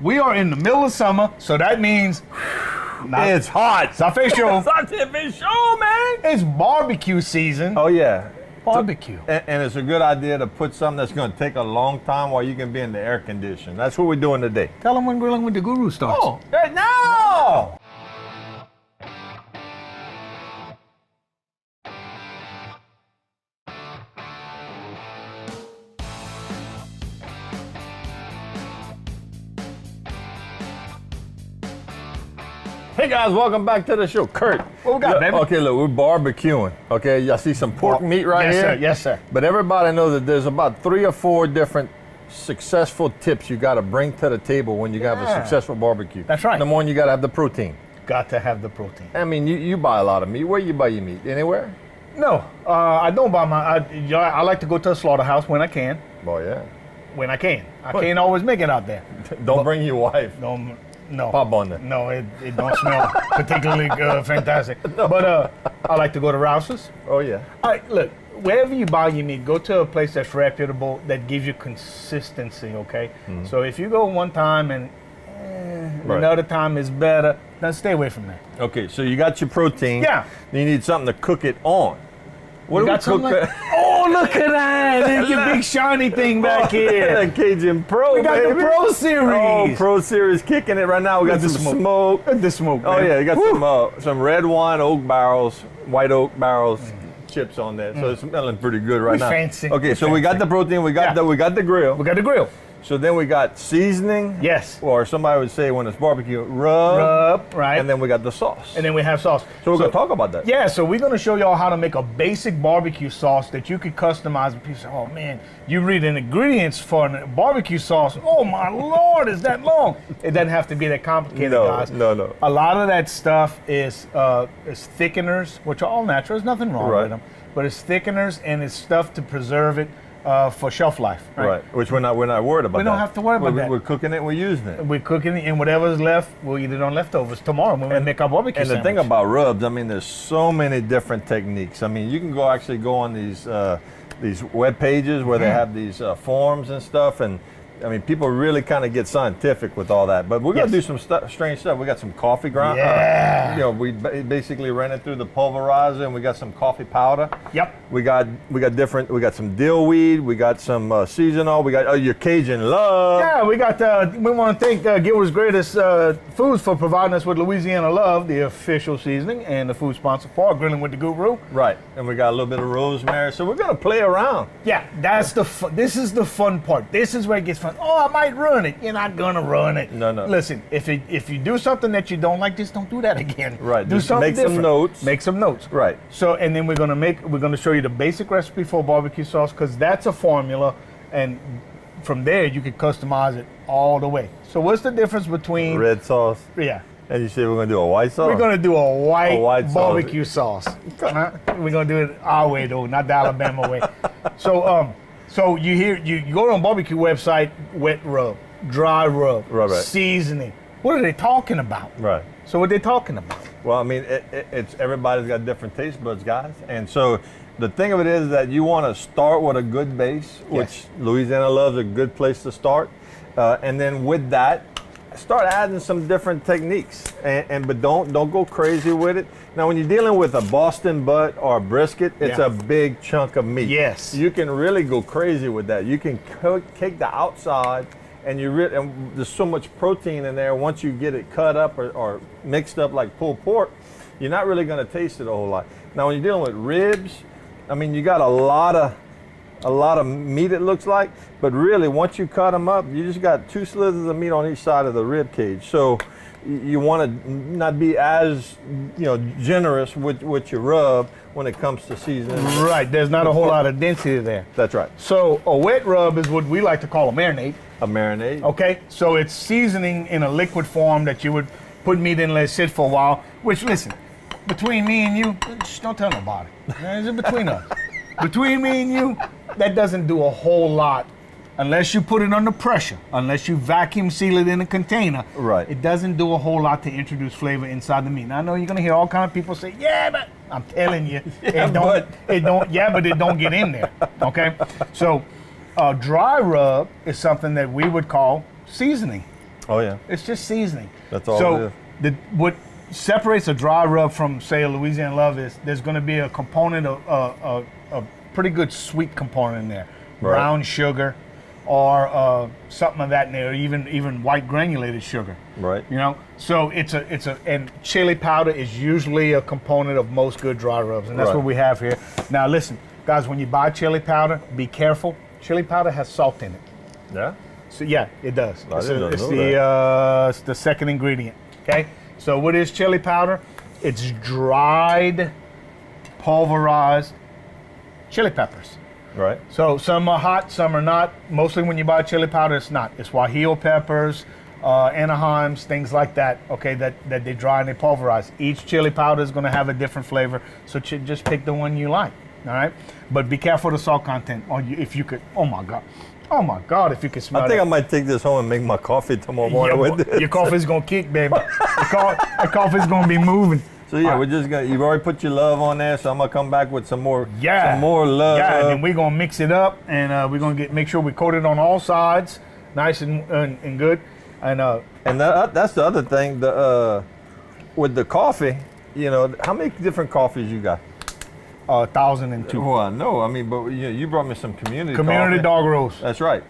we are in the middle of summer, so that means it's hot. It's official. It's official, man. It's barbecue season. Oh, yeah. Barbecue. And it's a good idea to put something that's going to take a long time while you can be in the air condition. That's what we're doing today. Tell them when Grilling with the Guru starts. Oh, no! Hey guys, welcome back to the show. Kurt. What we got, look, baby? Okay, look, we're barbecuing. Okay, y'all see some pork meat right here? Yes, sir. Yes, sir. But everybody knows that there's about 3 or 4 different successful tips you got to bring to the table when you have a successful barbecue. That's right. Number 1, you got to have the protein. Got to have the protein. I mean, you buy a lot of meat. Where you buy your meat? Anywhere? No, I don't buy my. I like to go to a slaughterhouse when I can. Oh yeah. When I can. I can't always make it out there. Don't bring your wife. No. Pop on there. No, it don't smell particularly fantastic. No. But I like to go to Rouse's. Oh yeah. Look, wherever you buy your meat, go to a place that's reputable, that gives you consistency, okay? Mm-hmm. So if you go one time and another time is better, then stay away from that. Okay, so you got your protein. Yeah. You need something to cook it on. What do we cook? Oh, look at that! There's your big shiny thing back here. Cajun Pro, we got baby. the Pro Series. Oh, Pro Series kicking it right now. We got some smoke. The smoke. Oh yeah, you got some red wine oak barrels, white oak barrels, chips on there. So it's smelling pretty good right now. Fancy. Okay, so we got the protein. We got the grill. We got the grill. So then we got seasoning. Yes. Or somebody would say when it's barbecue, rub. Right. And then we got the sauce. And then we have sauce. So we're going to talk about that. Yeah, so we're going to show y'all how to make a basic barbecue sauce that you could customize. And people say, oh man, you read the ingredients for a barbecue sauce. Oh my Lord, is that long? It doesn't have to be that complicated, guys. No. A lot of that stuff is thickeners, which are all natural. There's nothing wrong with them. But it's thickeners and it's stuff to preserve it. For shelf life, right? Which we're not worried about. We don't have to worry about that. We're cooking it, we're using it. We're cooking it, and whatever's left, we'll eat it on leftovers tomorrow when we make our barbecue sandwich. And the thing about rubs, I mean, there's so many different techniques. I mean, you can actually go on these web pages where they have these forms and stuff, and I mean, people really kind of get scientific with all that. But we're going to do some strange stuff. We got some coffee ground. Yeah. We basically ran it through the pulverizer, and we got some coffee powder. Yep. We got some dill weed. We got some seasonal. We got your Cajun love. Yeah, we got. We want to thank Gilbert's Greatest Foods for providing us with Louisiana Love, the official seasoning and the food sponsor for Grilling with the Guru. Right, and we got a little bit of rosemary. So we're going to play around. Yeah, that's this is the fun part. This is where it gets fun. Oh, I might ruin it. You're not gonna ruin it. No. Listen, if you do something that you don't like, just don't do that again. Right. Do something different. Some notes. Make some notes. Right. So, and then we're gonna show you the basic recipe for barbecue sauce, because that's a formula, and from there you can customize it all the way. So, what's the difference between red sauce? Yeah. And you say we're gonna do a white sauce? We're gonna do a white barbecue sauce. Huh? We're gonna do it our way though, not the Alabama way. So you go on barbecue website, wet rub, dry rub, right. Seasoning. What are they talking about? Right. So what are they talking about? Well, I mean, it's everybody's got different taste buds, guys. And so the thing of it is that you want to start with a good base, which Louisiana Love's a good place to start. And then with that, start adding some different techniques, but don't go crazy with it. Now, when you're dealing with a Boston butt or a brisket, it's a big chunk of meat. Yes, you can really go crazy with that. You can cake the outside, and and there's so much protein in there. Once you get it cut up or mixed up like pulled pork, you're not really going to taste it a whole lot. Now, when you're dealing with ribs, I mean, you got a lot of meat, it looks like, but really once you cut them up, you just got 2 slithers of meat on each side of the rib cage. So you want to not be as generous with your rub when it comes to seasoning. Right, there's not a whole lot of density there. That's right. So a wet rub is what we like to call a marinade. A marinade. Okay, so it's seasoning in a liquid form that you would put meat in, let it sit for a while, which, listen, between me and you, just don't tell nobody. It's between us. Between me and you, that doesn't do a whole lot unless you put it under pressure, unless you vacuum seal it in a container. Right. It doesn't do a whole lot to introduce flavor inside the meat. Now, I know you're gonna hear all kinds of people say, "Yeah, but," I'm telling you, it don't get in there. Okay, so dry rub is something that we would call seasoning. Oh yeah. It's just seasoning. That's all So it is. what separates a dry rub from, say, a Louisiana Love is there's going to be a component of a pretty good sweet component in there, Right. brown sugar, or something of that nature, even white granulated sugar. Right. You know, so it's a and chili powder is usually a component of most good dry rubs, and that's Right. what we have here. Now listen, guys, when you buy chili powder, be careful. Chili powder has salt in it. Yeah. So yeah, it does. I didn't It's know it's the second ingredient. Okay. So what is chili powder? It's dried, pulverized chili peppers. Right. So some are hot, some are not. Mostly when you buy chili powder, it's not. It's Guajillo peppers, Anaheims, things like that. Okay, that they dry and they pulverize. Each chili powder is going to have a different flavor. So just pick the one you like. All right. But be careful of the salt content. Or if you could, oh my God, if you could smell I think it. I might take this home and make my coffee tomorrow morning Yeah, with this. your coffee's gonna kick, baby. The coffee's gonna be moving. So yeah, we're just gonna. You've already put your love on there, so I'm gonna come back with some more. Yeah. Some more love. Yeah, and then we're gonna mix it up, and we're gonna make sure we coat it on all sides, nice and good. And that's the other thing. With the coffee, you know, how many different coffees you got? 1,002. Well, I know. I mean, but you brought me some community Community coffee. dog roast. That's right.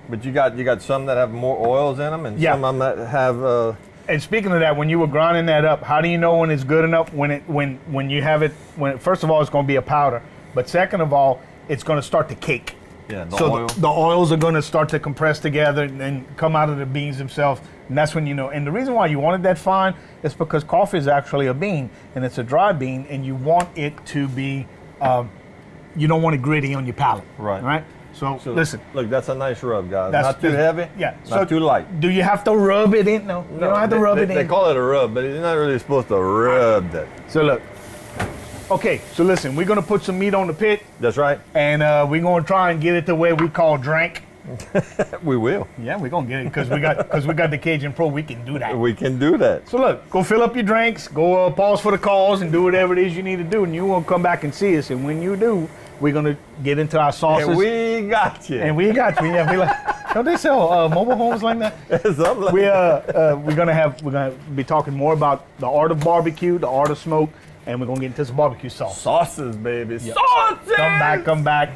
But you got some that have more oils in them, and Yeah. some of them that have. And speaking of that, when you were grinding that up, how do you know when it's good enough? When you have it, first of all, it's going to be a powder, but second of all, it's going to start to cake. Yeah, the so oil. the oils are going to start to compress together and come out of the beans themselves, and that's when you know. And the reason why you want it that fine is because coffee is actually a bean, and it's a dry bean, and you want it to be, you don't want it gritty on your palate. Right. Right. So listen. Look, that's a nice rub, guys. That's Not too heavy. Yeah. Not too light. Do you have to rub it in? No. You don't have to rub it in. They call it a rub, but you're not really supposed to rub that. So look. Okay, so listen, we're gonna put some meat on the pit, That's right. and we're gonna try and get it the way we call drink. We will. Yeah, we're gonna get it because we got the Cajun Pro. We can do that. We can do that. So look, go fill up your drinks, go pause for the calls, and do whatever it is you need to do, and you will come back and see us. And when you do, we're gonna get into our sauces. And we got you. And we got you. Yeah, we like. Don't they sell mobile homes like that? Something like We're gonna be talking more about the art of barbecue, the art of smoke, and we're gonna get into some barbecue sauce. sauces, baby. Yep. Sauces! Come back.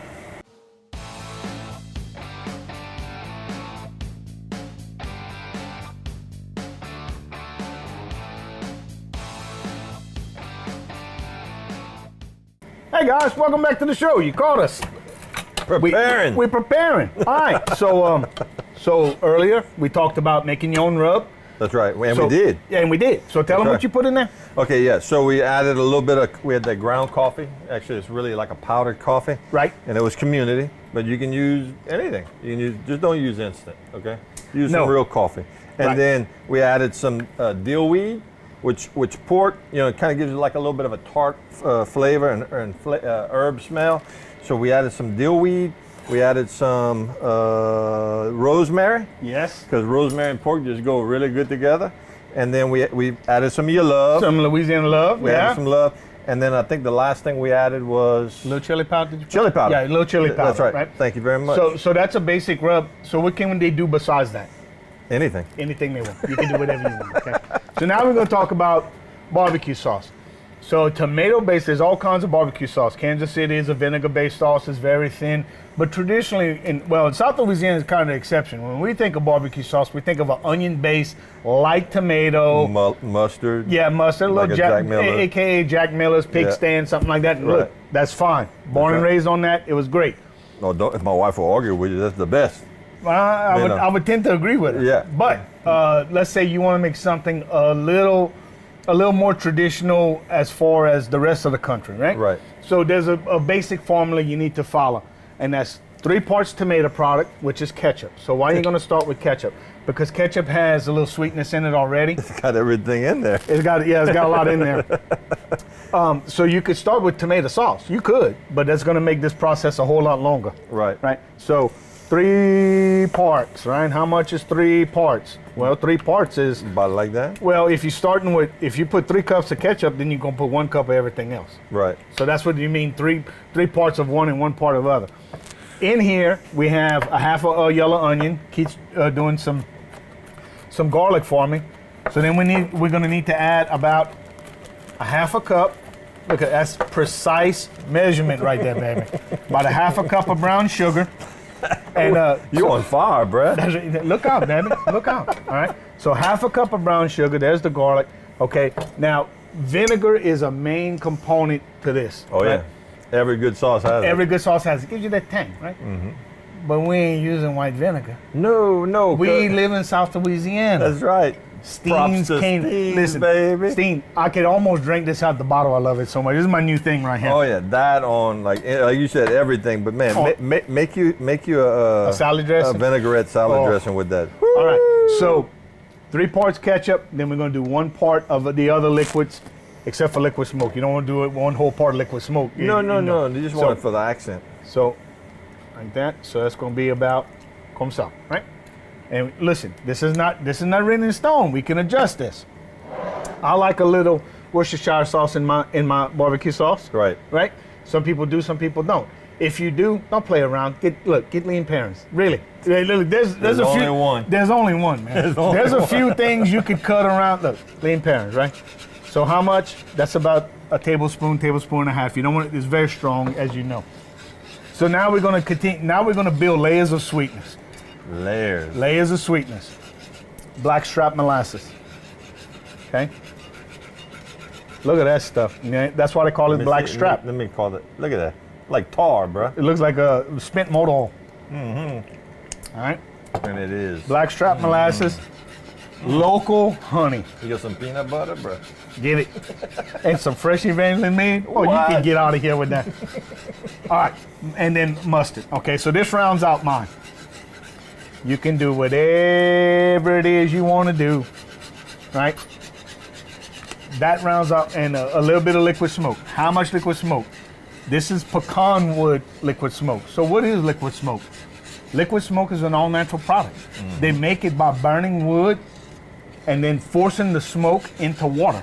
Hey guys, welcome back to the show. You caught us. Preparing. We're preparing. All right. So earlier we talked about making your own rub. That's right. And So- we did. Yeah, and we did. So tell them right. what you put in there. Okay, yeah. So we added a little bit of, we had that ground coffee. Actually, it's really like a powdered coffee. Right. And it was community, but you can use anything. You can use, just don't use instant, okay? Use No. some real coffee. And Right. then we added some dill weed, which pork, you know, it kind of gives you like a little bit of a tart flavor and herb smell. So we added some dill weed. We added some rosemary, Yes. because rosemary and pork just go really good together. And then we added some of your love. Some Louisiana love. We Yeah. added some love. And then I think the last thing we added was A little chili powder. Did you put? chili powder. Yeah, a little chili powder. That's right. Thank you very much. So that's a basic rub. So what can they do besides that? Anything. Anything they want. You can do whatever you want. Okay. So now we're going to talk about barbecue sauce. So tomato-based, there's all kinds of barbecue sauce. Kansas City is a vinegar-based sauce. It's very thin. But traditionally, in South Louisiana is kind of an exception. When we think of barbecue sauce, we think of an onion-based, light tomato. Mustard. Yeah, mustard, a Like little a Jack Miller. AKA Jack Miller's pig Yeah. stand, something like that. And Right. look, that's fine. Born and right. raised on that, it was great. No, don't, if my wife will argue with you, that's the best. I would tend to agree with it. Yeah. But let's say you want to make something a little more traditional as far as the rest of the country, right? Right. So there's a basic formula you need to follow, and that's 3 parts tomato product, which is ketchup. So why are you going to start with ketchup? Because ketchup has a little sweetness in it already. It's got everything in there. It's got a lot in there. So you could start with tomato sauce. You could, but that's going to make this process a whole lot longer. Right. Right. So 3 parts, right? How much is 3 parts? Well, 3 parts is, About like that? well, if you put 3 cups of ketchup, then you're going to put 1 cup of everything else. Right. So that's what you mean, 3 parts of one and 1 part of other. In here, we have a half a yellow onion. Keith's doing some some garlic for me. So then we're gonna need to add about a half a cup. Look at that's precise measurement right there, baby. About a half a cup of brown sugar. And You on fire, bruh. look out, baby. Look out. All right. So half a cup of brown sugar. There's the garlic. Okay. Now vinegar is a main component to this. Oh right? yeah. Every good sauce has Every it. good sauce has it. Gives you that tang, right? Mm-hmm. But we ain't using white vinegar. No. We live in South Louisiana. That's right. Steens Props to can't Steens, listen, baby. Steen, I could almost drink this out the bottle. I love it so much. This is my new thing right here. Oh yeah, that on like you said everything. But man, Oh. make you a salad dressing? a vinaigrette salad Oh. dressing with that. All right. So 3 parts ketchup. Then we're gonna do 1 part of the other liquids, except for liquid smoke. You don't want to do it 1 whole part liquid smoke. No. You just want So- it for the accent. So like that. So that's gonna be about comme ça, right? And listen, this is not written in stone. We can adjust this. I like a little Worcestershire sauce in my barbecue sauce. Right. Right? Some people do, some people don't. If you do, don't play around. Get lean parents. Really. Look, there's a only few. one. There's only one, man. There's a few things you could cut around. Look, lean parents, right? So how much? That's about a tablespoon and a half. You don't want it. It's very strong, as you know. So now we're gonna continue. Now we're gonna build layers of sweetness. Layers of sweetness. Blackstrap molasses. Okay. Look at that stuff. Yeah, that's why they call it blackstrap. Let me call it. Look at that. Like tar, bruh. It looks like a spent motor oil. Mm-hmm. All right. And it is. Blackstrap molasses. Local honey. You got some peanut butter, bruh. Get it. And some fresh Evangeline meat. Oh, you What? can get out of here with that. All right. And then mustard. Okay, so this rounds out mine. You can do whatever it is you want to do, right? That rounds out, and a little bit of liquid smoke. How much liquid smoke? This is pecan wood liquid smoke. So what is liquid smoke? Liquid smoke is an all-natural product. Mm-hmm. They make it by burning wood and then forcing the smoke into water.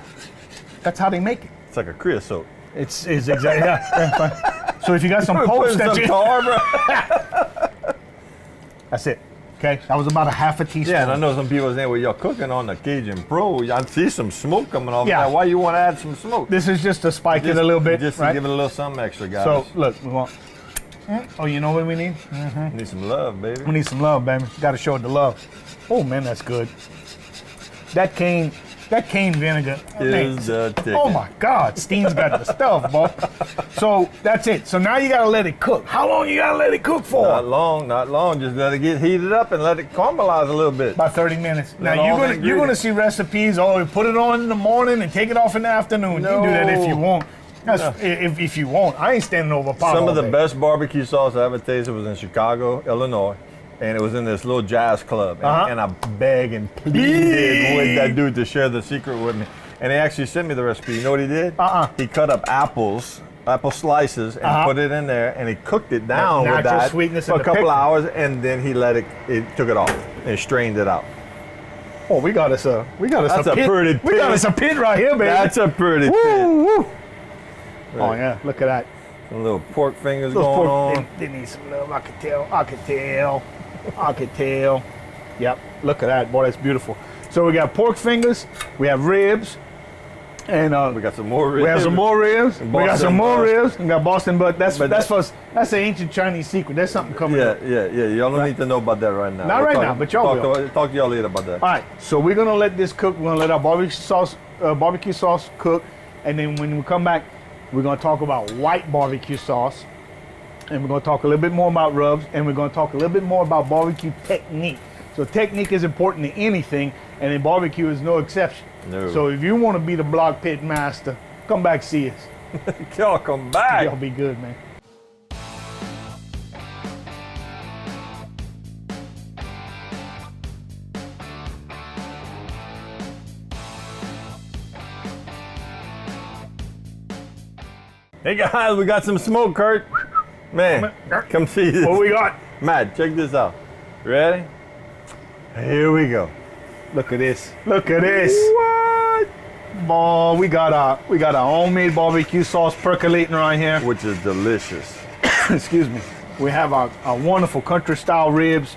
That's how they make it. It's like a creosote. It's exactly yeah. So if you got some Put pulse in that some you, tar, bruh. that's it. Okay, that was about a half a teaspoon. Yeah, and I know some people saying, well, you're cooking on the Cajun Pro. I see some smoke coming off. Yeah. That. Why you want to add some smoke? This is just to spike it a little bit, Just to right? give it a little something extra, guys. So look, we want. Oh, you know what we need? Need some love, baby. We need some love, baby. Got to show it the love. Oh man, that's good. That cane vinegar Is the ticket. Oh my God, Steen's got the stuff, boy. So that's it. So now you gotta let it cook. How long you gotta let it cook for? Not long. Just let it get heated up and let it caramelize a little bit. About 30 minutes. Let Now all the you're gonna ingredients. see recipes. Oh, you put it on in the morning and take it off in the afternoon. You can do that if you No. want. That's, if you want. I ain't standing over a pot. Some all of the day. best barbecue sauce I ever tasted was in Chicago, Illinois. And it was in this little jazz club. And, Uh-huh. and I begged and pleaded with that dude to share the secret with me. And he actually sent me the recipe. You know what he did? He cut up apple slices, and put it in there, and he cooked it down with Natural that sweetness for in a the couple pickle. hours, and then he took it off and strained it out. Oh, we got us That's a a pit. pretty We got pit. us a pit right here, baby. That's a pretty pit. Woo, woo. Oh Right. yeah, look at that. Some little pork fingers Those going pork- on. They need some love. I could tell. Yep, look at that. Boy, that's beautiful. So we got pork fingers, we have ribs, and We got some more ribs. we have some more ribs. And We got Boston some more butt. ribs. We got Boston butt. That's But that's an ancient Chinese secret. There's something coming Yeah, up. yeah. Y'all don't need to know about that right now. Not We'll right talk- now, but y'all will. talk to y'all later about that. All right, so we're gonna let this cook. We're gonna let our barbecue sauce cook, and then when we come back, we're gonna talk about white barbecue sauce, and we're gonna talk a little bit more about rubs, and we're gonna talk a little bit more about barbecue technique. So technique is important to anything, and in barbecue is no exception. No. So if you want to be the block pit master, come back see us. Y'all come back. Y'all be good, man. Hey guys, we got some smoke, Kurt. Man, come see this. What we got? Matt, check this out. Ready? Here we go. Look at this. Look at this. What? Boy, we got our homemade barbecue sauce percolating right here. Which is delicious. Excuse me. We have our wonderful country style ribs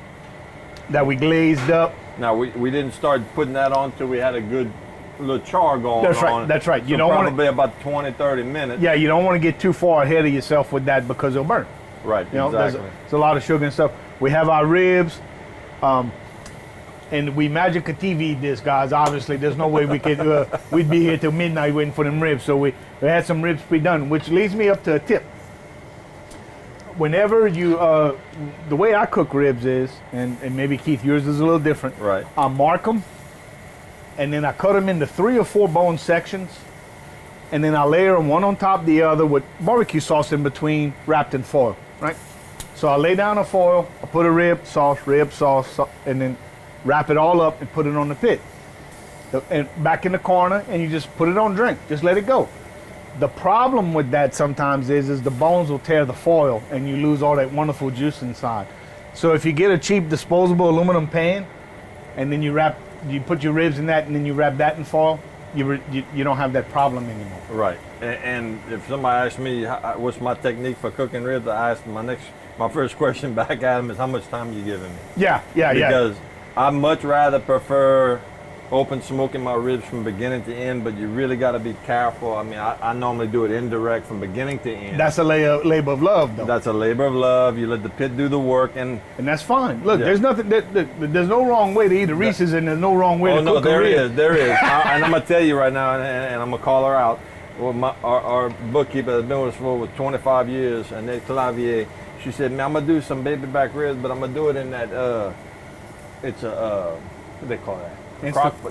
that we glazed up. Now we didn't start putting that on till we had a good little char going That's right, on. that's right. You So don't wanna- probably about 20, 30 minutes. Yeah, you don't want to get too far ahead of yourself with that because it'll burn. Right, You know, exactly. there's a lot of sugar and stuff. We have our ribs, and we magic TV this, guys. Obviously, there's no way we could. We'd be here till midnight waiting for them ribs. So we had some ribs pre-done, which leads me up to a tip. Whenever you, the way I cook ribs is, and maybe Keith, yours is a little different. Right. I mark them, and then I cut them into 3 or 4 bone sections, and then I layer them one on top of the other with barbecue sauce in between, wrapped in foil. Right. So I lay down a foil, I put a rib sauce, and then wrap it all up and put it on the pit. And back in the corner, and you just put it on drink. Just let it go. The problem with that sometimes is the bones will tear the foil and you lose all that wonderful juice inside. So if you get a cheap disposable aluminum pan, and then you put your ribs in that, and then you wrap that in foil, you don't have that problem anymore. Right. And if somebody asks me what's my technique for cooking ribs, I ask my first question back at them is, how much time are you giving me? Yeah. Because I much rather prefer open smoking my ribs from beginning to end, but you really got to be careful. I mean, I normally do it indirect from beginning to end. That's a labor of love, though. That's a labor of love. You let the pit do the work, and that's fine. Look, Yeah. there's nothing. There's no wrong way to eat a Reese's, and there's no wrong way to cook a there rib. is. And I'm gonna tell you right now, and I'm gonna call her out. Well, our bookkeeper has been with us for over 25 years, Annette Clavier. She said, "Man, I'm gonna do some baby back ribs, but I'm gonna do it in that it's a what do they call that?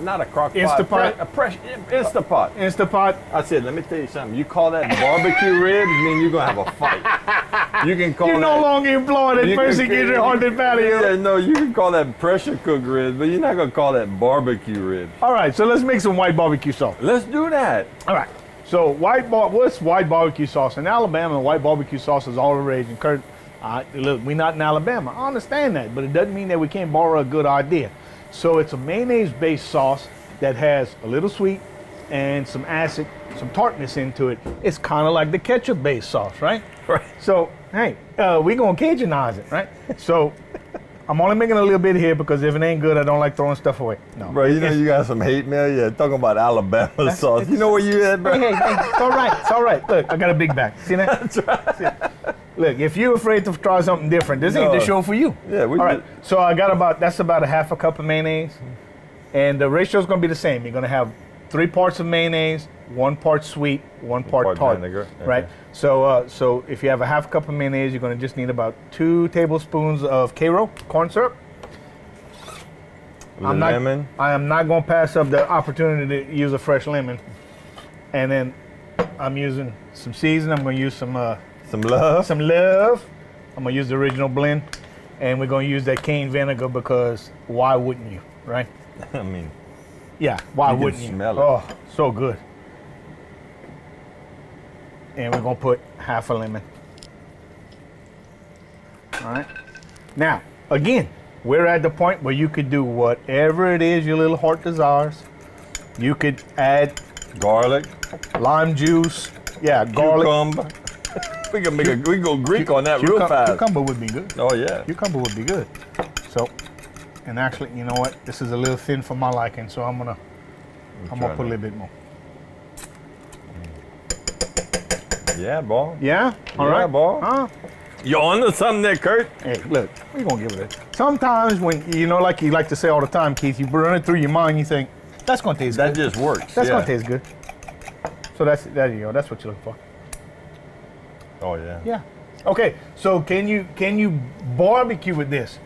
Not a crock pot. Instapot? Instapot. Instapot. I said, let me tell you something. You call that barbecue ribs, mean you're gonna have a fight. You can call You're that. no longer employed at you can- persecuted haunted patio. Yeah, no, you can call that pressure cooked ribs, but you're not gonna call that barbecue ribs. All right, so let's make some white barbecue sauce. Let's do that. All right. So what's white barbecue sauce? In Alabama, white barbecue sauce is all the rage. And Kurt, look, we're not in Alabama. I understand that, but it doesn't mean that we can't borrow a good idea. So it's a mayonnaise-based sauce that has a little sweet and some acid, some tartness into it. It's kind of like the ketchup-based sauce, right? Right. So, hey, we're going to Cajuinize it, right? So I'm only making a little bit here because if it ain't good, I don't like throwing stuff away. No. Bro, you know you got some hate mail. Yeah, talking about Alabama sauce. You know where you at, bro? Hey, it's all right. It's all right. Look, I got a big bag. See that? That's right. See? Look, if you're afraid to try something different, this ain't the show for you. Yeah, we all right. did. So I got that's about a half a cup of mayonnaise, and the ratio is going to be the same. You're going to have 3 parts of mayonnaise, 1 part sweet, 1 part tart. vinegar. Okay. Right. So if you have a half cup of mayonnaise, you're going to just need about 2 tablespoons of Karo corn syrup. Lemon. I am not going to pass up the opportunity to use a fresh lemon, and then I'm using some seasoning. I'm going to use some love. Some love. I'm gonna use the original blend, and we're gonna use that cane vinegar because why wouldn't you, right? I mean, Yeah, why You can wouldn't you? smell it. Oh, so good. And we're gonna put half a lemon. All right. Now, again, we're at the point where you could do whatever it is your little heart desires. You could add garlic, lime juice. Yeah, garlic. cucumber. We can go Greek on that real fast. Cucumber would be good. Oh yeah. Cucumber would be good. So, and actually, you know what? This is a little thin for my liking, so I'm gonna put a little bit more. Yeah, boy. Yeah. All Yeah, right, boy. Huh? You on to something there, Kurt? Hey, look, we're gonna give it a. Sometimes when like you like to say all the time, Keith, you run it through your mind, you think that's gonna taste That good. just works. That's yeah. gonna taste good. So there you go. That's what you're looking for. Oh yeah. Yeah. Okay. So can you barbecue with this?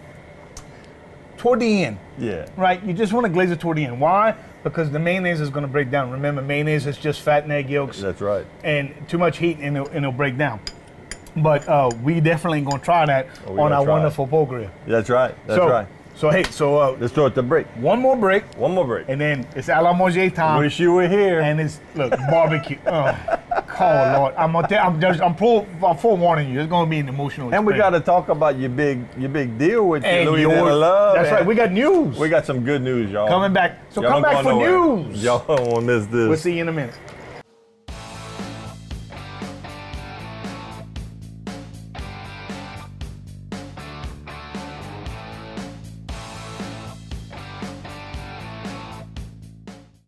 Toward the end, Yeah. right? You just want to glaze it toward the end. Why? Because the mayonnaise is going to break down. Remember, mayonnaise is just fat and egg yolks, That's right. and too much heat and it'll break down. But we definitely going to try that Oh, on we gonna our try it. wonderful pole grill. That's right. That's so, right. So hey, Let's throw it to break. one more break, One more break. and then it's a la manger time. Wish you were here. And it's barbecue. Oh Lord, I'm forewarning you. It's gonna be an emotional. And we got experience. to talk about your big deal with And Louisiana Love. That's right. And We got news we got some good news, y'all. coming back. So Y'all come don't back go for nowhere. news. Y'all don't want to miss this. We'll see you in a minute.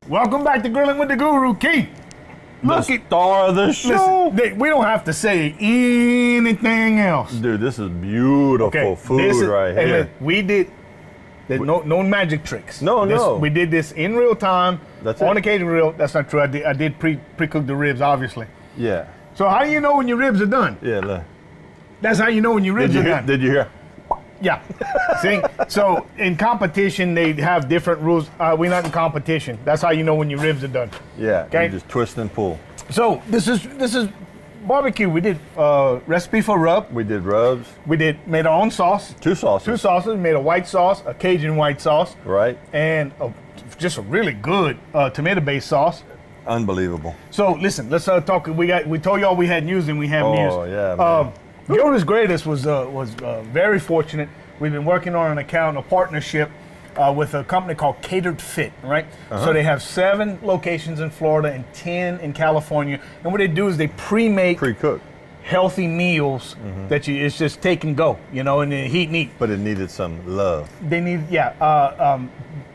Welcome back to Grilling with the Guru, Keith. Look the at star of the show. we don't have to say anything else. Dude, this is beautiful food right hey, here. look, we did. There's no magic tricks. No. We did this in real time. That's on it. the Cajun grill. That's not true. I did pre-cook the ribs, obviously. Yeah. So how do you know when your ribs are done? Yeah, look. That's how you know when your ribs are done. Did you hear? Yeah. See, so in competition they have different rules. We're not in competition. That's how you know when your ribs are done. Yeah. Okay. You just twist and pull. So this is barbecue. We did recipe for rub. We did rubs. We made our own sauce. Two sauces. Two sauces. Made a white sauce, a Cajun white sauce, Right. and just a really good tomato-based sauce. Unbelievable. So listen, let's talk. We told y'all we had news and we have news. Oh yeah, man. Yoda's Greatest was very fortunate. We've been working on an account, a partnership with a company called Catered Fit, right? So they have 7 locations in Florida and 10 in California. And what they do is they Pre-cooked. healthy meals that it's just take and go, and then heat and eat. But it needed some love. They need,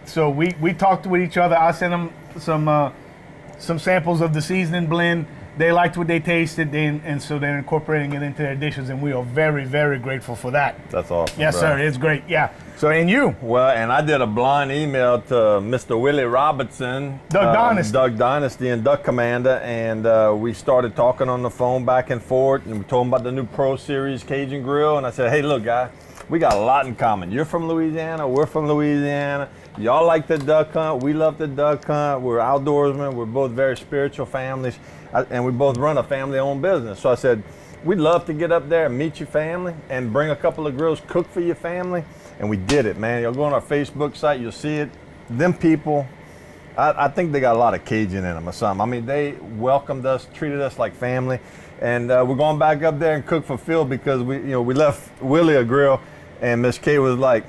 so we talked with each other. I sent them some samples of the seasoning blend. They liked what they tasted, and so they're incorporating it into their dishes, and we are very, very grateful for that. That's awesome. Yes, bro. sir. It's great. Yeah. So, and you, Well, and I did a blind email to Mr. Willie Robertson, Doug Dynasty and Duck Commander, and we started talking on the phone back and forth, and we told him about the new Pro Series Cajun Grill, and I said, hey, look, guy, we got a lot in common. You're from Louisiana, we're from Louisiana. Y'all like the duck hunt, we love the duck hunt. We're outdoorsmen, we're both very spiritual families, and we both run a family-owned business. So I said, we'd love to get up there and meet your family and bring a couple of grills, cook for your family. And we did it, man. You'll go on our Facebook site, you'll see it. Them people, I think they got a lot of Cajun in them or something. I mean, they welcomed us, treated us like family. And we're going back up there and cook for Phil because we left Willie a grill, and Miss K was like,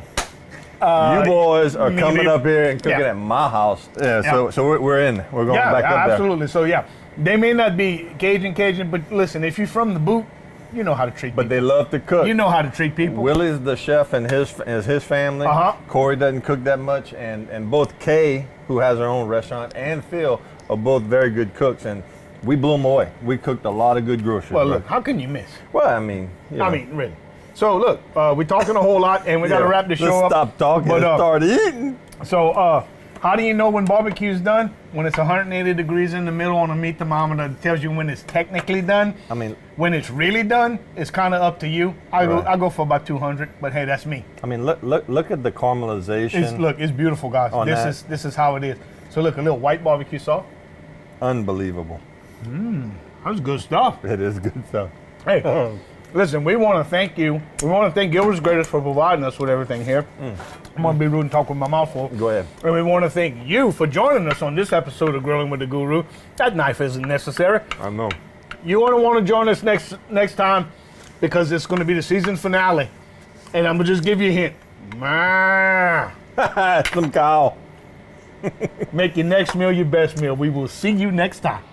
you boys are coming up here and cooking at my house. Yeah, so we're in. We're going back up there. Absolutely. So yeah, they may not be Cajun, but listen, if you're from the boot, you know how to treat people. But they love to cook. You know how to treat people. Willie's the chef and his family. Corey doesn't cook that much, and both Kay, who has her own restaurant, and Phil are both very good cooks, and we blew them away. We cooked a lot of good groceries. Well, look, how can you miss? Well, I mean, really. So look, we're talking a whole lot, and we got to wrap the show up. Stop talking and start eating. So, how do you know when barbecue's done? When it's 180 degrees in the middle on a meat thermometer, it tells you when it's technically done. I mean, when it's really done, it's kind of up to you. I go for about 200, but hey, that's me. I mean, look at the caramelization. It's beautiful, guys. This is how it is. So look, a little white barbecue sauce. Unbelievable. That's good stuff. It is good stuff. Hey, listen, we want to thank you. We want to thank Gilbert's Greatest for providing us with everything here. I'm going to be rude and talk with my mouth full. Go ahead. And we want to thank you for joining us on this episode of Grilling with the Guru. That knife isn't necessary. I know. You want to join us next time because it's going to be the season finale. And I'm going to just give you a hint. Some cow. Make your next meal your best meal. We will see you next time.